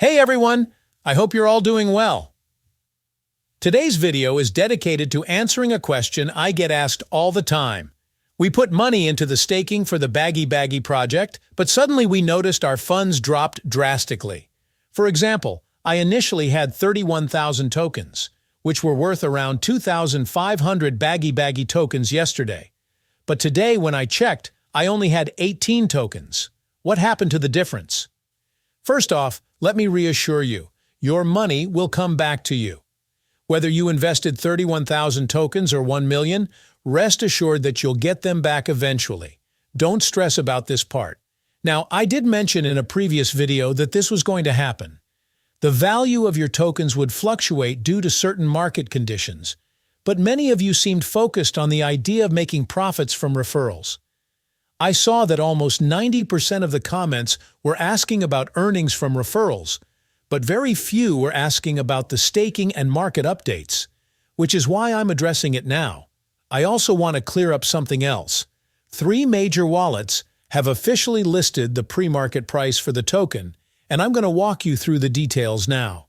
Hey everyone, I hope you're all doing well. Today's video is dedicated to answering a question I get asked all the time. We put money into the staking for the Piggy Piggy project, but suddenly we noticed our funds dropped drastically. For example, I initially had 31,000 tokens, which were worth around 2,500 Piggy Piggy tokens yesterday. But today when I checked, I only had 18 tokens. What happened to the difference? First off, let me reassure you, your money will come back to you. Whether you invested 31,000 tokens or 1 million, rest assured that you'll get them back eventually. Don't stress about this part. Now, I did mention in a previous video that this was going to happen. The value of your tokens would fluctuate due to certain market conditions, but many of you seemed focused on the idea of making profits from referrals. I saw that almost 90% of the comments were asking about earnings from referrals, but very few were asking about the staking and market updates, which is why I'm addressing it now. I also want to clear up something else. 3 major wallets have officially listed the pre-market price for the token, and I'm going to walk you through the details now.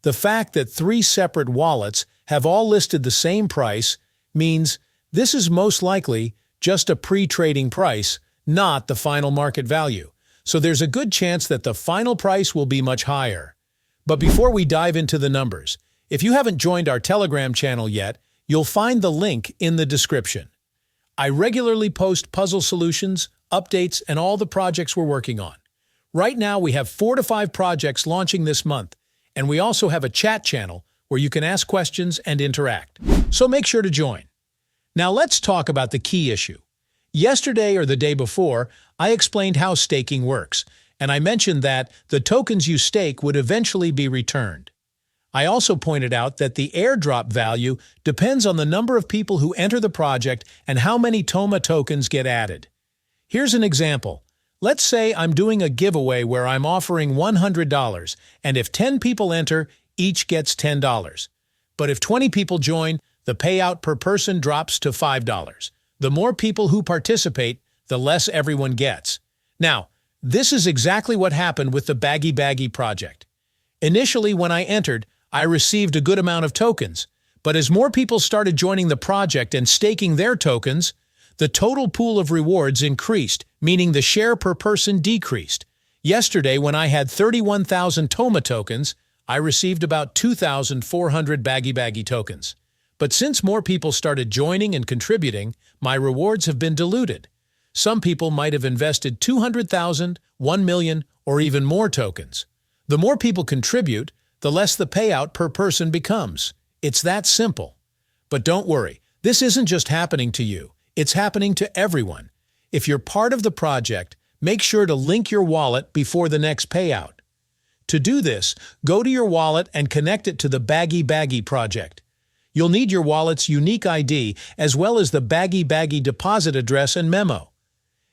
The fact that 3 separate wallets have all listed the same price means this is most likely just a pre-trading price, not the final market value. So there's a good chance that the final price will be much higher. But before we dive into the numbers, if you haven't joined our Telegram channel yet, you'll find the link in the description. I regularly post puzzle solutions, updates, and all the projects we're working on. Right now we have 4 to 5 projects launching this month, and we also have a chat channel where you can ask questions and interact. So make sure to join. Now let's talk about the key issue. Yesterday or the day before, I explained how staking works, and I mentioned that the tokens you stake would eventually be returned. I also pointed out that the airdrop value depends on the number of people who enter the project and how many TOMA tokens get added. Here's an example. Let's say I'm doing a giveaway where I'm offering $100, and if 10 people enter, each gets $10. But if 20 people join, the payout per person drops to $5. The more people who participate, the less everyone gets. Now, this is exactly what happened with the Piggy Piggy project. Initially, when I entered, I received a good amount of tokens, but as more people started joining the project and staking their tokens, the total pool of rewards increased, meaning the share per person decreased. Yesterday, when I had 31,000 TOMA tokens, I received about 2,400 Piggy Piggy tokens. But since more people started joining and contributing, my rewards have been diluted. Some people might have invested 200,000, 1 million, or even more tokens. The more people contribute, the less the payout per person becomes. It's that simple. But don't worry, this isn't just happening to you. It's happening to everyone. If you're part of the project, make sure to link your wallet before the next payout. To do this, go to your wallet and connect it to the Piggy Piggy project. You'll need your wallet's unique ID as well as the Piggy Piggy deposit address and memo.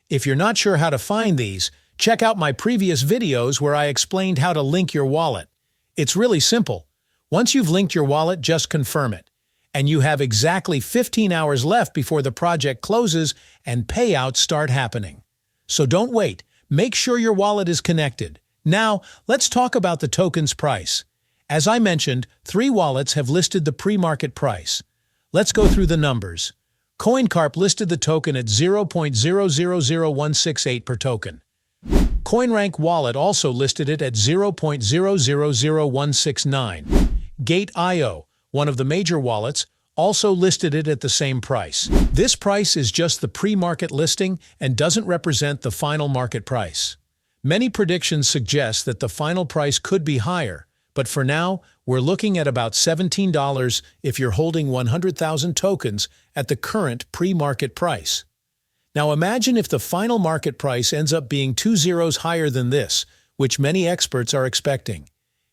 If you're not sure how to find these, check out my previous videos where I explained how to link your wallet. It's really simple. Once you've linked your wallet, just confirm it. And you have exactly 15 hours left before the project closes and payouts start happening. So don't wait. Make sure your wallet is connected. Now, let's talk about the token's price. As I mentioned, 3 wallets have listed the pre-market price. Let's go through the numbers. CoinCarp listed the token at 0.000168 per token. CoinRank Wallet also listed it at 0.000169. Gate.io, one of the major wallets, also listed it at the same price. This price is just the pre-market listing and doesn't represent the final market price. Many predictions suggest that the final price could be higher, but for now, we're looking at about $17 if you're holding 100,000 tokens at the current pre-market price. Now imagine if the final market price ends up being 2 zeros higher than this, which many experts are expecting.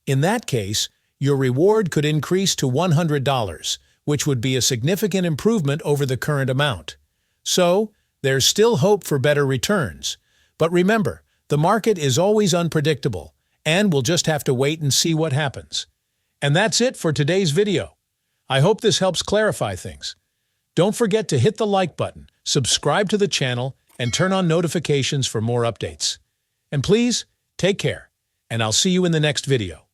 In that case, your reward could increase to $100, which would be a significant improvement over the current amount. So, there's still hope for better returns. But remember, the market is always unpredictable, and we'll just have to wait and see what happens. And that's it for today's video. I hope this helps clarify things. Don't forget to hit the like button, subscribe to the channel, and turn on notifications for more updates. And please, take care. and I'll see you in the next video.